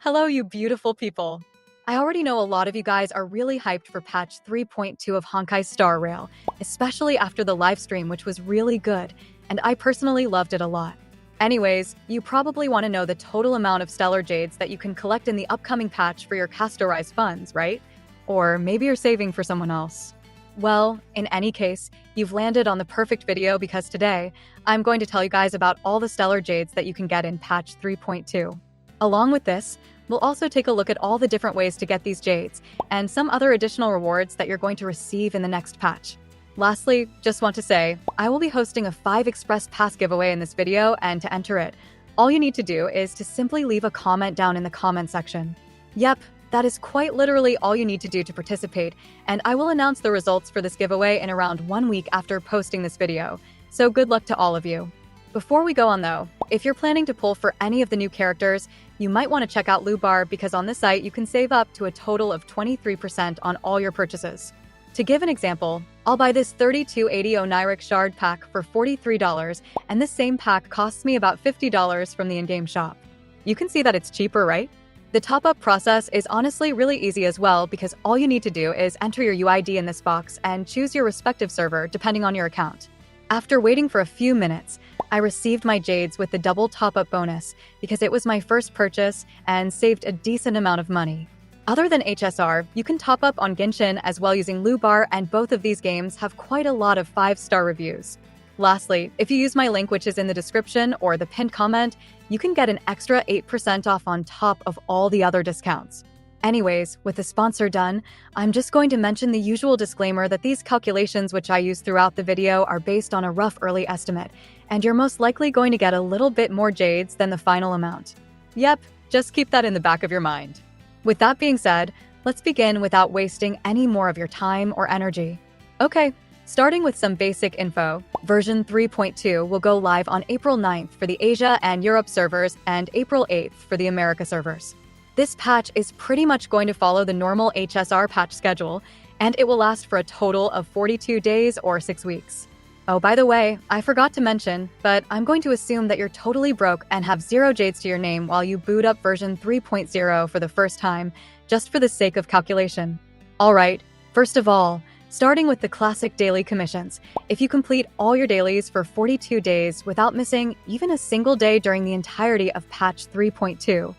Hello, you beautiful people. I already know a lot of you guys are really hyped for patch 3.2 of Honkai Star Rail, especially after the livestream, which was really good, and I personally loved it a lot. Anyways, you probably want to know the total amount of Stellar Jades that you can collect in the upcoming patch for your Castorice funds, right? Or maybe you're saving for someone else. Well, in any case, you've landed on the perfect video because today, I'm going to tell you guys about all the Stellar Jades that you can get in patch 3.2. Along with this, we'll also take a look at all the different ways to get these jades, and some other additional rewards that you're going to receive in the next patch. Lastly, just want to say, I will be hosting a 5 Express Pass giveaway in this video, and to enter it, all you need to do is to simply leave a comment down in the comment section. Yep, that is quite literally all you need to do to participate, and I will announce the results for this giveaway in around 1 week after posting this video, so good luck to all of you. Before we go on though, if you're planning to pull for any of the new characters, you might want to check out Lubar because on this site you can save up to a total of 23% on all your purchases. To give an example, I'll buy this 3280 Oniric Shard pack for $43, and this same pack costs me about $50 from the in-game shop. You can see that it's cheaper, right? The top-up process is honestly really easy as well because all you need to do is enter your UID in this box and choose your respective server depending on your account. After waiting for a few minutes, I received my Jades with the double top-up bonus because it was my first purchase and saved a decent amount of money. Other than HSR, you can top up on Genshin as well using Lubar, and both of these games have quite a lot of 5-star reviews. Lastly, if you use my link which is in the description or the pinned comment, you can get an extra 8% off on top of all the other discounts. Anyways, with the sponsor done, I'm just going to mention the usual disclaimer that these calculations which I use throughout the video are based on a rough early estimate, and you're most likely going to get a little bit more Jades than the final amount. Yep, just keep that in the back of your mind. With that being said, let's begin without wasting any more of your time or energy. Okay, starting with some basic info, version 3.2 will go live on April 9th for the Asia and Europe servers and April 8th for the America servers. This patch is pretty much going to follow the normal HSR patch schedule, and it will last for a total of 42 days or 6 weeks. Oh, by the way, I forgot to mention, but I'm going to assume that you're totally broke and have 0 Jades to your name while you boot up version 3.0 for the first time, just for the sake of calculation. Alright, first of all, starting with the classic daily commissions, if you complete all your dailies for 42 days without missing even a single day during the entirety of patch 3.2,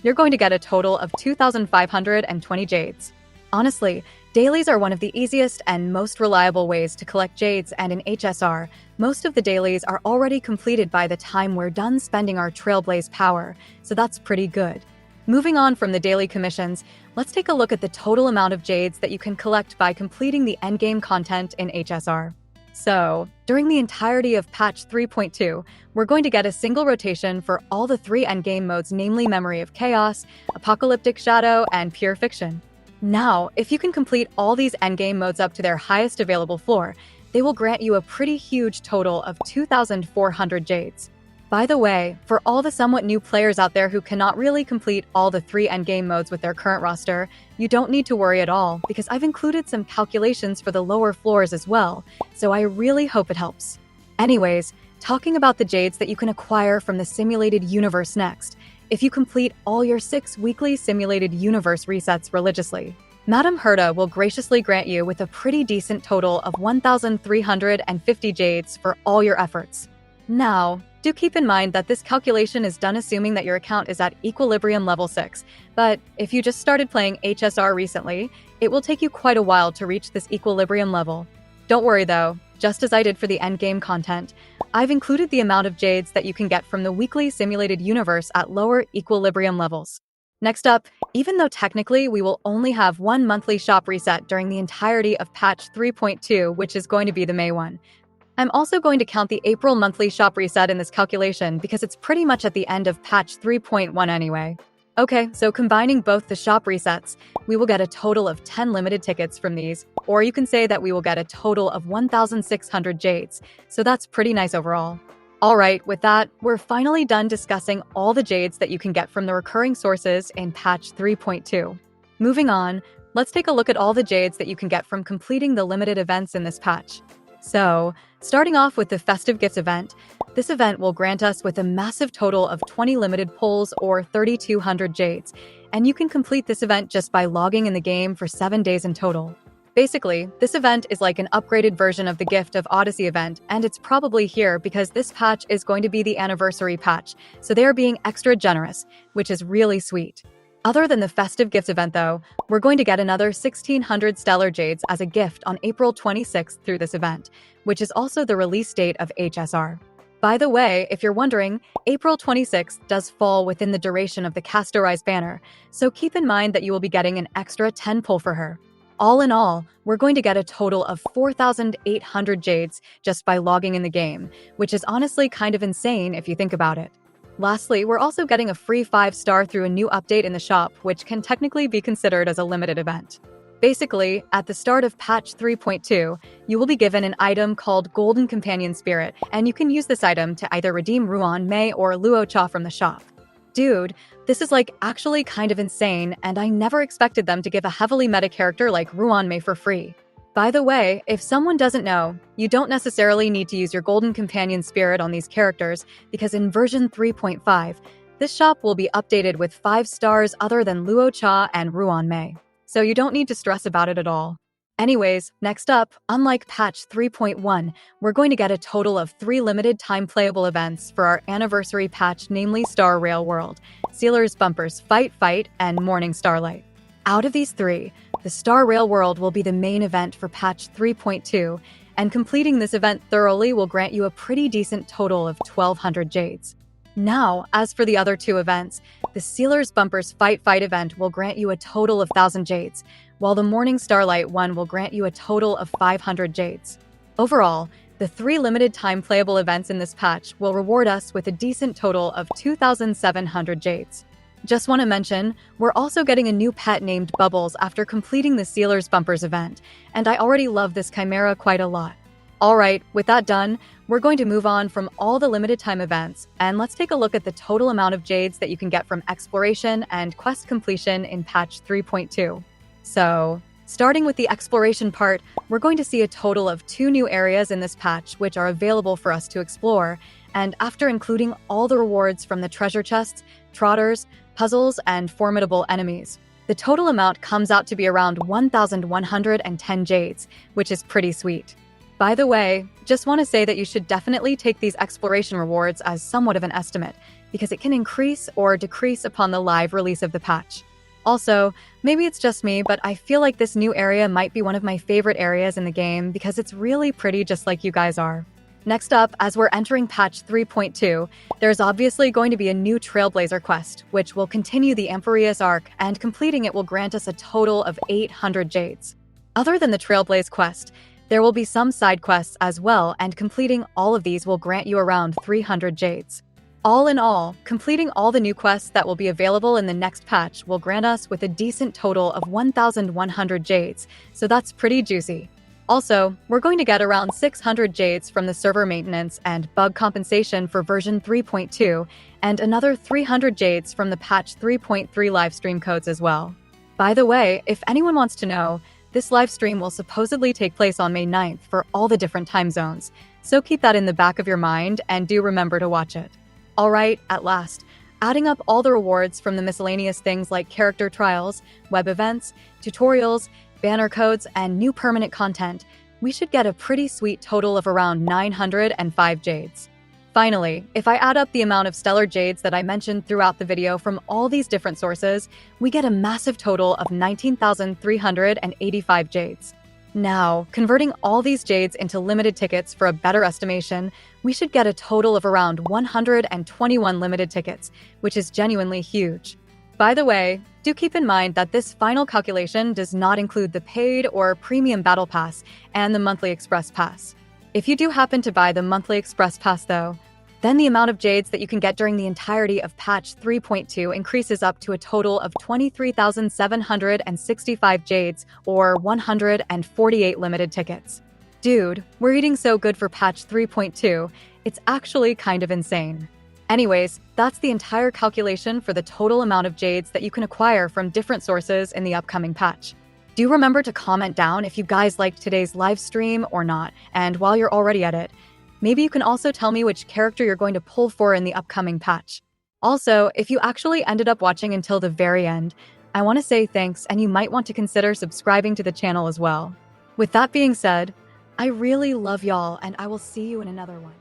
you're going to get a total of 2,520 Jades. Honestly, dailies are one of the easiest and most reliable ways to collect Jades, and in HSR, most of the dailies are already completed by the time we're done spending our Trailblaze power, so that's pretty good. Moving on from the daily commissions, let's take a look at the total amount of Jades that you can collect by completing the endgame content in HSR. So, during the entirety of patch 3.2, we're going to get a single rotation for all the 3 endgame modes, namely Memory of Chaos, Apocalyptic Shadow, and Pure Fiction. Now, if you can complete all these endgame modes up to their highest available floor, they will grant you a pretty huge total of 2,400 Jades. By the way, for all the somewhat new players out there who cannot really complete all the 3 endgame modes with their current roster, you don't need to worry at all because I've included some calculations for the lower floors as well, so I really hope it helps. Anyways, talking about the Jades that you can acquire from the simulated universe next, if you complete all your 6 weekly simulated universe resets religiously, Madame Herta will graciously grant you with a pretty decent total of 1,350 Jades for all your efforts. Now, do keep in mind that this calculation is done assuming that your account is at equilibrium level 6, but if you just started playing HSR recently, it will take you quite a while to reach this equilibrium level. Don't worry though, just as I did for the endgame content, I've included the amount of Jades that you can get from the weekly simulated universe at lower equilibrium levels. Next up, even though technically we will only have 1 monthly shop reset during the entirety of patch 3.2, which is going to be the May one, I'm also going to count the April monthly shop reset in this calculation because it's pretty much at the end of patch 3.1 anyway. Okay, so combining both the shop resets, we will get a total of 10 limited tickets from these, or you can say that we will get a total of 1,600 Jades, so that's pretty nice overall. Alright, with that, we're finally done discussing all the Jades that you can get from the recurring sources in patch 3.2. Moving on, let's take a look at all the Jades that you can get from completing the limited events in this patch. So, starting off with the Festive Gifts event, this event will grant us with a massive total of 20 limited pulls or 3,200 Jades, and you can complete this event just by logging in the game for 7 days in total. Basically, this event is like an upgraded version of the Gift of Odyssey event, and it's probably here because this patch is going to be the anniversary patch, so they are being extra generous, which is really sweet. Other than the Festive Gifts event though, we're going to get another 1,600 Stellar Jades as a gift on April 26th through this event, which is also the release date of HSR. By the way, if you're wondering, April 26th does fall within the duration of the Castorice banner, so keep in mind that you will be getting an extra 10 pull for her. All in all, we're going to get a total of 4,800 Jades just by logging in the game, which is honestly kind of insane if you think about it. Lastly, we're also getting a free 5-star through a new update in the shop, which can technically be considered as a limited event. Basically, at the start of patch 3.2, you will be given an item called Golden Companion Spirit, and you can use this item to either redeem Ruan Mei or Luo Cha from the shop. Dude, this is like actually kind of insane, and I never expected them to give a heavily meta character like Ruan Mei for free. By the way, if someone doesn't know, you don't necessarily need to use your Golden Companion Spirit on these characters, because in version 3.5, this shop will be updated with 5 stars other than Luo Cha and Ruan Mei, so you don't need to stress about it at all. Anyways, next up, unlike patch 3.1, we're going to get a total of 3 limited time playable events for our anniversary patch, namely Star Rail World, Sealer's Bumpers Fight, and Morning Starlight. Out of these 3, the Star Rail World will be the main event for patch 3.2, and completing this event thoroughly will grant you a pretty decent total of 1,200 Jades. Now, as for the other 2 events, the Sealer's Bumpers Fight event will grant you a total of 1,000 Jades, while the Morning Starlight one will grant you a total of 500 Jades. Overall, the 3 limited time playable events in this patch will reward us with a decent total of 2,700 Jades. Just want to mention, we're also getting a new pet named Bubbles after completing the Sealer's Bumpers event, and I already love this chimera quite a lot. Alright, with that done, we're going to move on from all the limited time events, and let's take a look at the total amount of Jades that you can get from exploration and quest completion in patch 3.2. So, starting with the exploration part, we're going to see a total of 2 new areas in this patch which are available for us to explore, and after including all the rewards from the treasure chests, trotters, puzzles, and formidable enemies, the total amount comes out to be around 1,110 Jades, which is pretty sweet. By the way, just want to say that you should definitely take these exploration rewards as somewhat of an estimate, because it can increase or decrease upon the live release of the patch. Also, maybe it's just me, but I feel like this new area might be one of my favorite areas in the game because it's really pretty just like you guys are. Next up, as we're entering patch 3.2, there's obviously going to be a new Trailblazer quest, which will continue the Amphireus arc, and completing it will grant us a total of 800 Jades. Other than the Trailblaze quest, there will be some side quests as well, and completing all of these will grant you around 300 Jades. All in all, completing all the new quests that will be available in the next patch will grant us with a decent total of 1,100 Jades, so that's pretty juicy. Also, we're going to get around 600 Jades from the server maintenance and bug compensation for version 3.2, and another 300 Jades from the patch 3.3 livestream codes as well. By the way, if anyone wants to know, this livestream will supposedly take place on May 9th for all the different time zones, so keep that in the back of your mind and do remember to watch it. Alright, at last, adding up all the rewards from the miscellaneous things like character trials, web events, tutorials, banner codes, and new permanent content, we should get a pretty sweet total of around 905 Jades. Finally, if I add up the amount of stellar Jades that I mentioned throughout the video from all these different sources, we get a massive total of 19,385 Jades. Now, converting all these Jades into limited tickets for a better estimation, we should get a total of around 121 limited tickets, which is genuinely huge. By the way, do keep in mind that this final calculation does not include the paid or premium battle pass and the monthly express pass. If you do happen to buy the monthly express pass though, then the amount of Jades that you can get during the entirety of patch 3.2 increases up to a total of 23,765 Jades or 148 limited tickets. Dude, we're eating so good for patch 3.2, it's actually kind of insane. Anyways, that's the entire calculation for the total amount of Jades that you can acquire from different sources in the upcoming patch. Do remember to comment down if you guys liked today's live stream or not, and while you're already at it, maybe you can also tell me which character you're going to pull for in the upcoming patch. Also, if you actually ended up watching until the very end, I want to say thanks, and you might want to consider subscribing to the channel as well. With that being said, I really love y'all, and I will see you in another one.